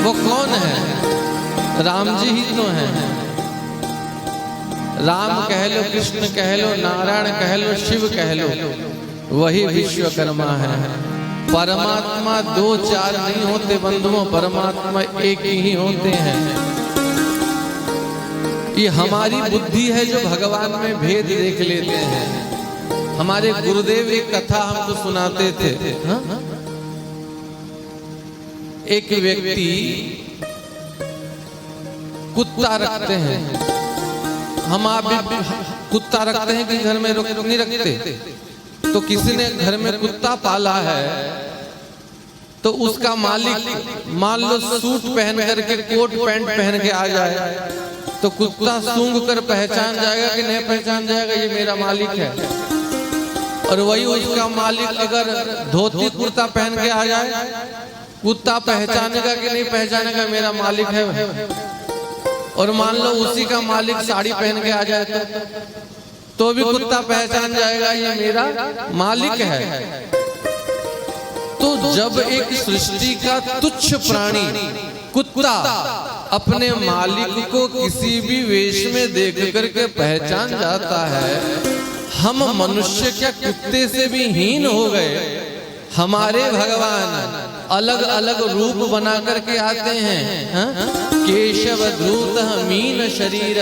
वो कौन है? राम जी ही तो हैं। राम कह लो, कृष्ण कह लो, नारायण कह लो, शिव कह लो, वही विश्वकर्मा है। परमात्मा दो चार नहीं होते बंधुओं, परमात्मा एक ही होते हैं। ये हमारी बुद्धि है जो भगवान में भेद देख लेते हैं। हमारे गुरुदेव एक कथा हमको सुनाते थे। एक व्यक्ति कुत्ता रखते हैं। हम आप भी कुत्ता रखते हैं कि घर में नहीं रखते? तो किसी ने घर में कुत्ता पाला है तो उसका मालिक मान लो सूट पहन करके, कोट पैंट पहन के आ जाए तो कुत्ता सूंघ कर पहचान जाएगा कि नहीं पहचान जाएगा? ये मेरा मालिक है। और वही उसका मालिक अगर धोती कुर्ता पहन के आ जाए, कुत्ता पहचानेगा कि नहीं पहचानेगा? मेरा मालिक है। और मान लो उसी का मालिक साड़ी पहन के आ जाए तो भी कुत्ता पहचान जाएगा ये मेरा मालिक है। तो जब एक सृष्टि का तुच्छ प्राणी कुत्ता अपने मालिक को किसी भी वेश में देख करके पहचान जाता है, हम मनुष्य क्या कुत्ते से भी हीन हो गए? हमारे भगवान अलग अलग रूप बना करके आते हैं। केशव द्रुत मीन शरीर,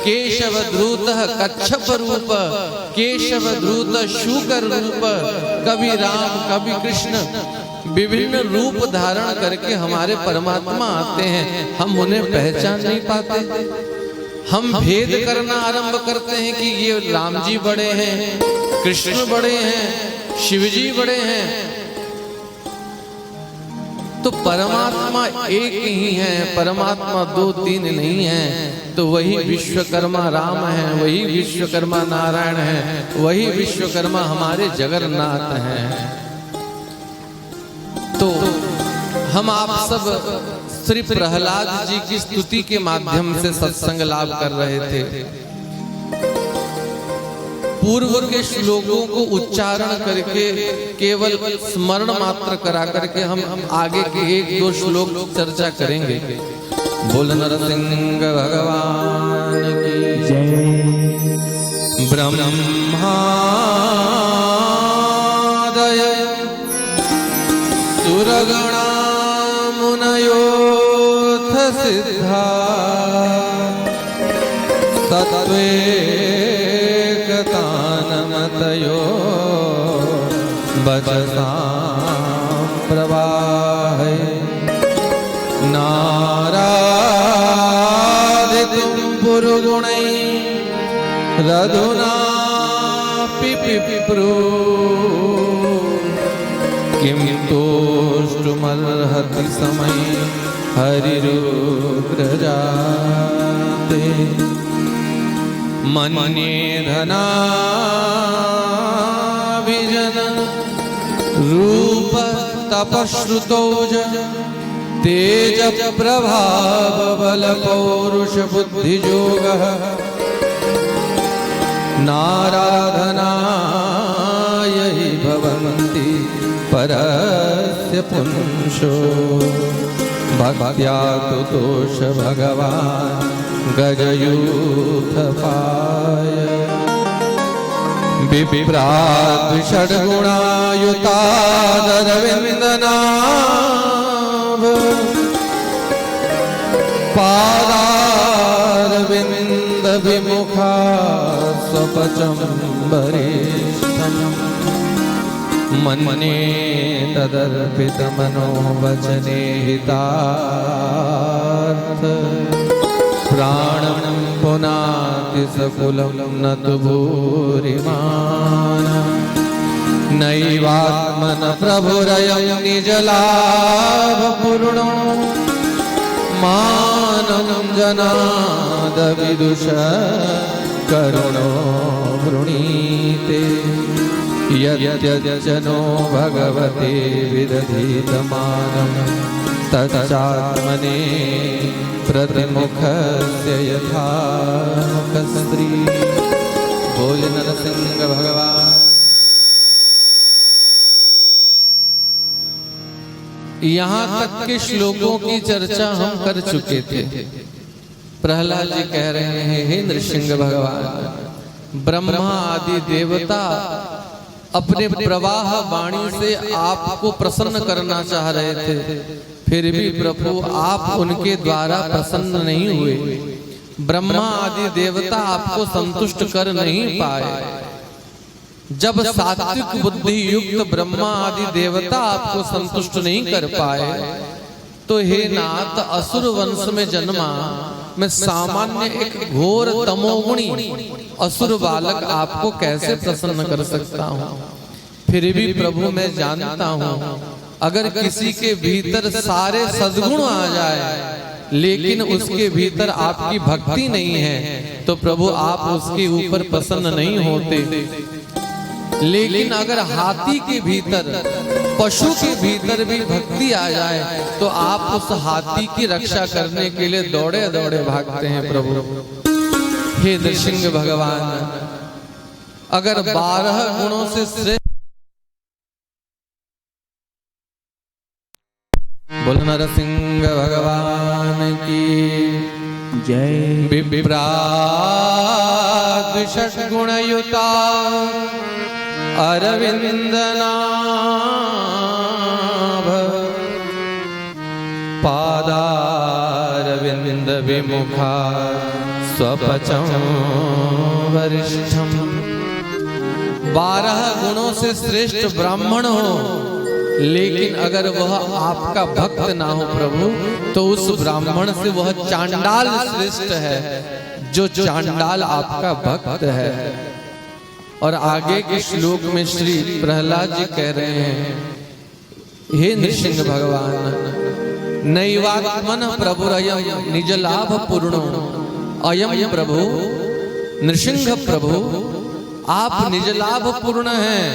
केशव द्रुत कच्छप रूप, केशव द्रुत शूकर रूप। कभी राम कभी कृष्ण विभिन्न रूप धारण करके हमारे परमात्मा आते हैं। हम उन्हें पहचान नहीं पाते। हम भेद करना आरंभ करते हैं कि ये राम जी बड़े हैं, कृष्ण बड़े हैं, शिव जी बड़े हैं। तो परमात्मा एक ही है, परमात्मा दो तीन नहीं है। तो वही विश्वकर्मा राम है, वही विश्वकर्मा नारायण है, वही विश्वकर्मा हमारे जगन्नाथ हैं। तो हम आप सब श्री प्रहलाद जी की स्तुति के माध्यम से सत्संग लाभ कर रहे थे। पूर्व के श्लोकों को उच्चारण करके केवल स्मरण मात्र करा करके हम आगे के एक दो श्लोक चर्चा करेंगे। बोल नरसिंह भगवान की जय। ब्रह्मादय सुरगणा मुनयोथ सिद्धा तत्त्वैकतानमतयो वचसां प्रवाहे नारादितुं पुरुगुणैः रघुनापि पिप्रू किं तोष्टुमर्हति समय हरिरुग्रजाते। मन्ये धनाभिजन रूप तपश्रुतौज तेज प्रभाव बल पौरुष बुद्धियोगः नाराधनाय हि भवन्ति परस्य पुंसो। भक्त्या तुतोष भगवान् गजयूथपाय विप्राद्षड्गुणायुतादरविन्दनाभ पादारविन्द विमुखा स्वपचम्बरेष्ठम् मन्ये तदर्पितमनोवचने हितार्थ प्राणं पुनाति सकुलं न तु भूरिमान् नैवात्मन प्रभुरयं निजलाभपूर्णो मानं जनाद विदुष करुणो वृणीते यद्यज्जनो भगवते विदधीतमानं तच्चात्मने प्रतिमुखस्य यथा मुखस्त्री। बोल नरसिंह भगवान। यहाँ तक के श्लोकों की चर्चा हम कर चुके थे। प्रहलाद जी कह रहे हैं, हे नृसिंह भगवान, ब्रह्मा आदि देवता अपने प्रवाह वाणी से आपको प्रसन्न करना चाह रहे थे, फिर भी प्रभु आप उनके द्वारा प्रसन्न नहीं हुए। ब्रह्मा आदि देवता आपको संतुष्ट कर नहीं पाए। जब सात्विक बुद्धि युक्त ब्रह्मा आदि देवता आपको संतुष्ट नहीं कर पाए, तो हे नाथ, असुर वंश में जन्मा मैं सामान्य एक घोर तमोगुणी असुर बालक आपको कैसे प्रसन्न कर सकता हूँ। फिर भी प्रभु मैं जानता हूँ, अगर किसी के भीतर सारे सद्गुण आ जाए लेकिन उसके भीतर आपकी भक्ति नहीं है, तो प्रभु आप उसके ऊपर प्रसन्न नहीं होते। लेकिन अगर हाथी के भीतर, पशु के भीतर भी भक्ति आ जाए, तो आप उस हाथी की रक्षा करने के लिए दौड़े दौड़े भागते हैं प्रभु। हे नृसिंह भगवान, अगर 12 गुणों से श्रेष्ठ, बोल नरसिंह भगवान की जय। विप्राग षड्गुणयुता अरविंद नाभ, पादारविंद विमुखा स्वपचम वरिष्ठम। 12 गुणों से श्रेष्ठ ब्राह्मण हो, लेकिन अगर वह आपका भक्त ना हो प्रभु, तो उस ब्राह्मण से वह चांडाल श्रेष्ठ है, जो चांडाल आपका भक्त है। और आगे के श्लोक में श्री प्रहलाद जी कह रहे हैं, हे नृसिंह भगवान, नैवात्मन प्रभुरयम् निज लाभ पूर्णो अयम् प्रभु। नृसिंह प्रभु, आप निज लाभ पूर्ण हैं,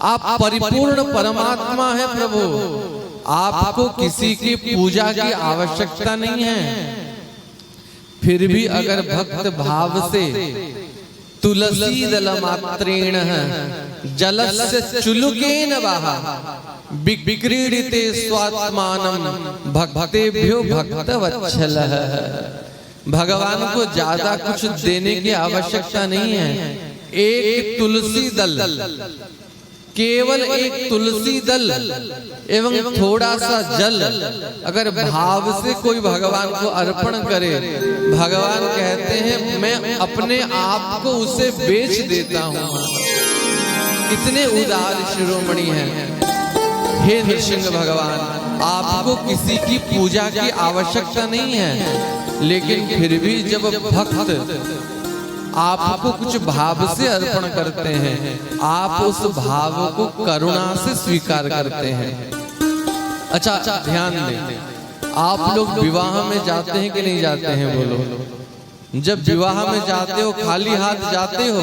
आप परिपूर्ण परमात्मा है प्रभु। आपको किसी की पूजा की आवश्यकता नहीं है। फिर भी अगर भक्त भाव से तुलसी दल मात्रेण जलस्य चुलुकेन वाहा विक्रीडिते स्वात्मानम भक्तेभ्यो भक्तवत्सलः। भगवान को ज्यादा कुछ देने की आवश्यकता नहीं है। एक तुलसी दल, केवल एक तुलसी दल एवं थोड़ा सा जल अगर भाव से कोई भगवान को अर्पण करे, भगवान कहते हैं मैं अपने आप को उसे बेच देता हूँ। इतने उदार शिरोमणि हैं। हे नृसिंह भगवान, आपको किसी की पूजा की आवश्यकता नहीं है, लेकिन फिर भी जब भक्त आपको कुछ भाव से अर्पण करते हैं, आप उस भाव को करुणा से स्वीकार करते हैं। अच्छा, ध्यान दें, आप लोग विवाह में जाते हैं कि नहीं जाते हैं? बोलो। जब विवाह में जाते हो खाली हाथ जाते हो?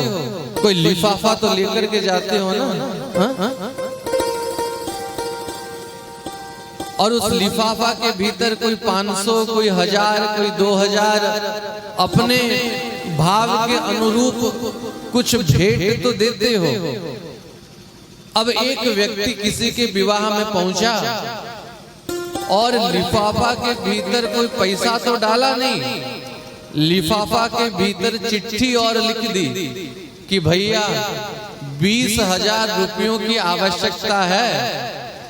कोई लिफाफा तो लेकर के जाते हो ना? हा? और उस लिफाफा के भीतर कोई 500, कोई 1000, कोई 2000 अपने भाव के अनुरूप कुछ भेंट तो देते हो। अब एक व्यक्ति किसी के विवाह में पहुंचा और लिफाफा के भीतर कोई पैसा तो डाला नहीं, लिफाफा के भीतर चिट्ठी और लिख दी कि भैया 20,000 रुपयों की आवश्यकता है,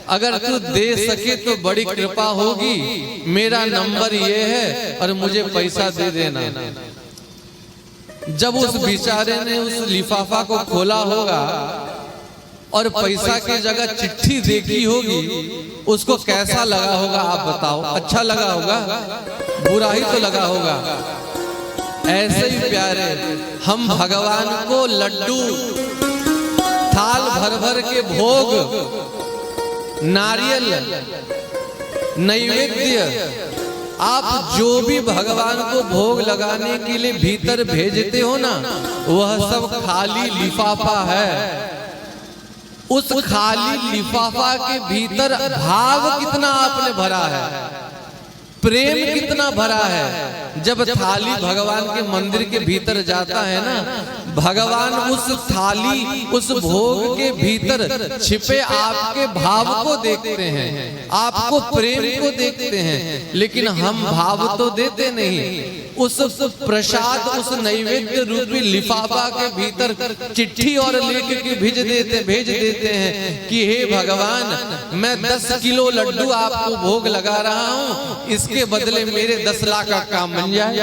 अगर तू दे सके तो बड़ी कृपा होगी, मेरा नंबर ये है और मुझे पैसा दे देना। जब उस बेचारे ने उस लिफाफा को खोला होगा और पैसा की जगह चिट्ठी देखी होगी, उसको कैसा लगा होगा आप बताओ? अच्छा लगा होगा? बुरा ही तो लगा होगा। ऐसे ही प्यारे, हम भगवान को लड्डू थाल भर भर के भोग, नारियल नैवेद्य, आप जो भी भगवान को भोग लगाने के लिए भीतर भेजते हो ना, वह सब खाली लिफाफा है। उस खाली लिफाफा के भीतर भाव कितना आपने भरा है, प्रेम कितना भरा है। जब थाली भगवान के मंदिर के भीतर जाता है ना, भगवान उस थाली, उस भोग के भीतर छिपे आपके भाव को देखते हैं, आपको प्रेम को देखते हैं, लेकिन हम भाव तो देते नहीं। उस प्रसाद, उस नैवेद्य रूपी लिफाफा के भीतर चिट्ठी और लेख के भेज देते हैं कि हे भगवान, मैं 10 किलो लड्डू आपको भोग लगा रहा हूँ, इसके बदले मेरे 10 लाख का काम बन जाए,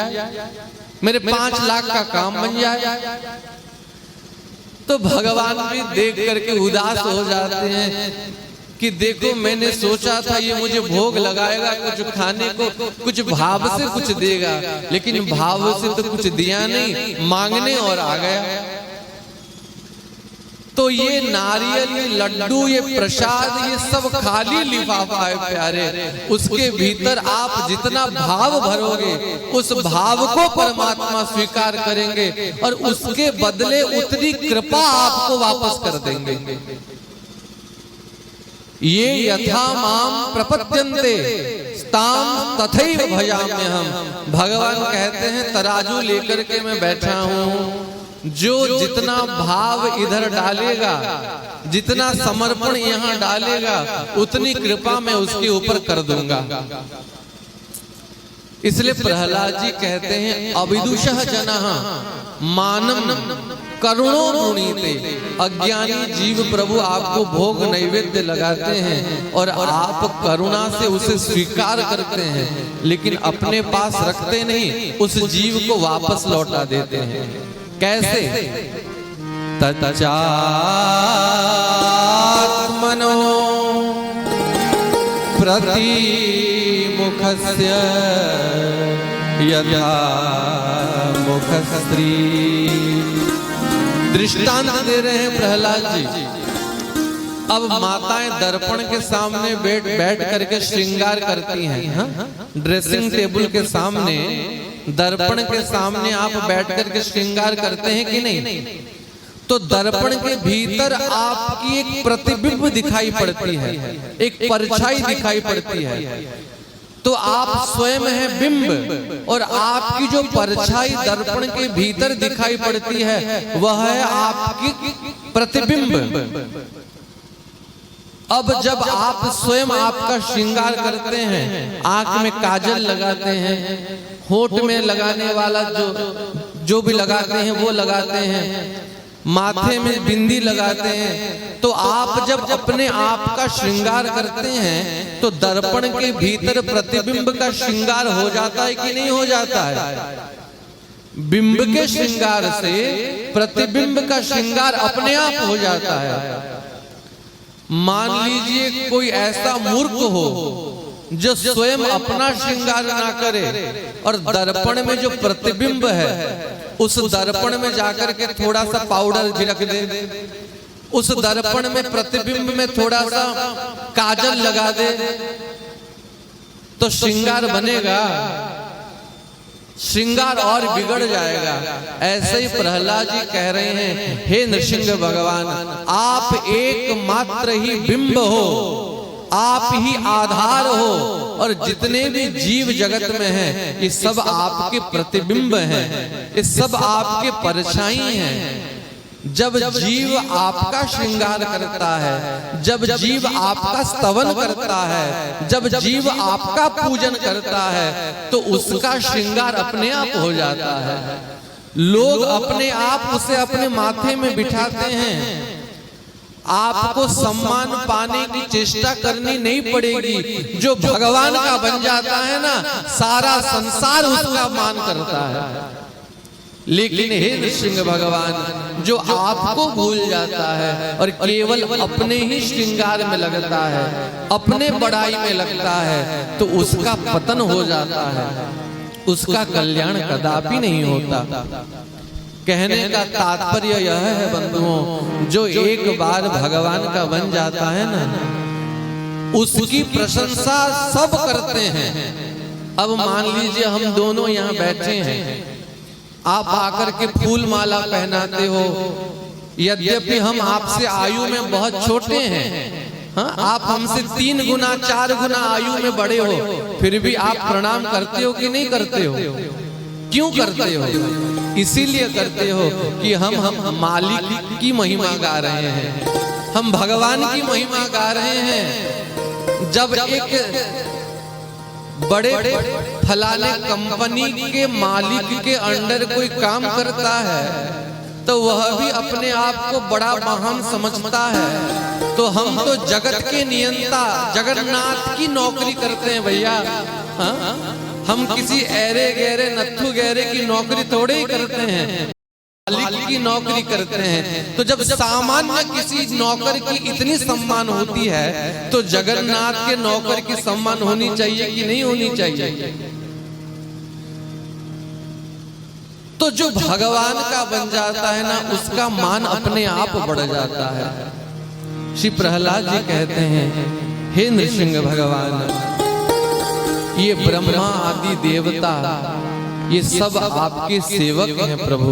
मेरे 5 लाख का काम बन जाए। तो भगवान भी देख करके उदास हो जाते हैं कि देखो, मैंने सोचा था ये मुझे भोग लगाएगा, कुछ खाने को, कुछ भाव से कुछ देगा, लेकिन भाव से तो कुछ दिया नहीं, मांगने और आ गया। तो ये नारियल, ये लड्डू, ये प्रसाद, ये सब खाली लिफाफा है प्यारे। उसके भीतर आप जितना भाव भरोगे, उस भाव को परमात्मा स्वीकार करेंगे और उसके बदले उतनी कृपा आपको वापस कर देंगे। ये यथा माम प्रपद्यन्ते ताम तथैव भजाम्यहम्। भगवान कहते हैं, तराजू लेकर के मैं बैठा हूँ, जो जितना भाव इधर डालेगा, जितना समर्पण यहाँ डालेगा, उतनी कृपा मैं उसके ऊपर कर दूंगा। इसलिए प्रहलाद जी कहते हैं, अविदुषः जनः मानम करुणो वृणीते। अज्ञानी जीव प्रभु आपको भोग नैवेद्य लगाते हैं और आप करुणा से उसे स्वीकार करते हैं, लेकिन अपने पास रखते नहीं, उस जीव को वापस लौटा देते हैं। कैसे? तच्चात्मनो प्रतिमुखस्य यथा मुखस्त्री। दृष्टांत दे रहे हैं प्रहलाद जी। अब माताएं दर्पण के सामने बैठ करके श्रृंगार करती हैं। हाँ? ड्रेसिंग टेबल के सामने, दर्पण के सामने आप बैठ करके श्रृंगार करते हैं कि नहीं? तो दर्पण के भीतर आपकी एक प्रतिबिंब दिखाई पड़ती है, एक परछाई दिखाई पड़ती है। तो आप स्वयं हैं बिंब, और आपकी जो परछाई दर्पण के भीतर दिखाई पड़ती है वह है आपकी प्रतिबिंब। अब जब आप स्वयं आपका श्रृंगार करते हैं, आंख में काजल लगाते हैं, होठ में लगाने वाला जो भी लगाते हैं वो लगाते हैं, माथे में बिंदी लगाते हैं, तो आप जब अपने आप का श्रृंगार करते हैं तो दर्पण के भीतर प्रतिबिंब का श्रृंगार हो जाता है कि नहीं हो जाता है? बिंब के श्रृंगार से प्रतिबिंब का श्रृंगार अपने आप हो जाता है। मान लीजिए कोई ऐसा मूर्ख हो जो स्वयं अपना श्रृंगार ना करे और दर्पण में जो प्रतिबिंब है उस दर्पण में जाकर के थोड़ा सा पाउडर छिड़क दे, उस दर्पण में प्रतिबिंब में थोड़ा सा काजल लगा दे, तो श्रृंगार बनेगा? श्रृंगार और बिगड़ जाएगा। ऐसे ही प्रहलाद जी कह रहे हैं, हे नृसिंह भगवान, आप एकमात्र ही बिंब हो, आप ही आधार हो, और जितने भी जीव जगत में हैं ये सब आपके प्रतिबिंब हैं, ये सब आपके परछाई हैं। जब जीव आपका श्रृंगार करता है, जब जीव आपका स्तवन करता है, जब जीव आपका पूजन करता है, तो उसका श्रृंगार अपने आप हो जाता है। लोग अपने आप उसे अपने माथे में बिठाते हैं। आपको सम्मान पाने की चेष्टा करनी नहीं पड़ेगी। जो भगवान का बन जाता है ना, सारा संसार उसका मान करता है। लेकिन हे नृसिंह भगवान, जो आपको भूल जाता है और केवल अपने ही श्रृंगार में लगता है, अपने बड़ाई में लगता है, तो उसका पतन हो जाता है, उसका कल्याण कदापि नहीं होता। कहने का तात्पर्य यह है बंधुओं, जो एक बार भगवान का बन जाता है ना, उसकी प्रशंसा सब करते हैं। अब मान लीजिए हम दोनों यहाँ बैठे हैं, आप आकर के फूल माला पहनाते हो, यद्यपि हम आपसे आयु में बहुत छोटे हैं, हाँ, आप हमसे 3 गुना 4 गुना आयु में बड़े हो, फिर भी आप प्रणाम करते हो कि नहीं करते हो? क्यों करते हो? इसीलिए करते हो कि हम मालिक की महिमा गा रहे हैं, हम भगवान की महिमा गा रहे हैं। जब एक बड़े फलाने कंपनी के मालिक के अंडर कोई काम करता है तो वह भी अपने आप को बड़ा महान समझता है। तो हम तो जगत के नियंता जगन्नाथ की नौकरी करते हैं भैया। हम किसी ऐरे गहरे नत्थु गहरे की नौकरी थोड़े ही करते हैं, मालिक की नौकरी करते हैं। तो जब सामान्य किसी नौकर की इतनी सम्मान होती है तो जगन्नाथ के नौकर की सम्मान होनी चाहिए कि नहीं होनी चाहिए? तो जो भगवान का बन जाता है ना, उसका मान अपने आप बढ़ जाता है। श्री प्रहलाद जी कहते हैं, हे नृसिंह भगवान, ये ब्रह्मा आदि देवता ये सब आपके सेवक हैं प्रभु।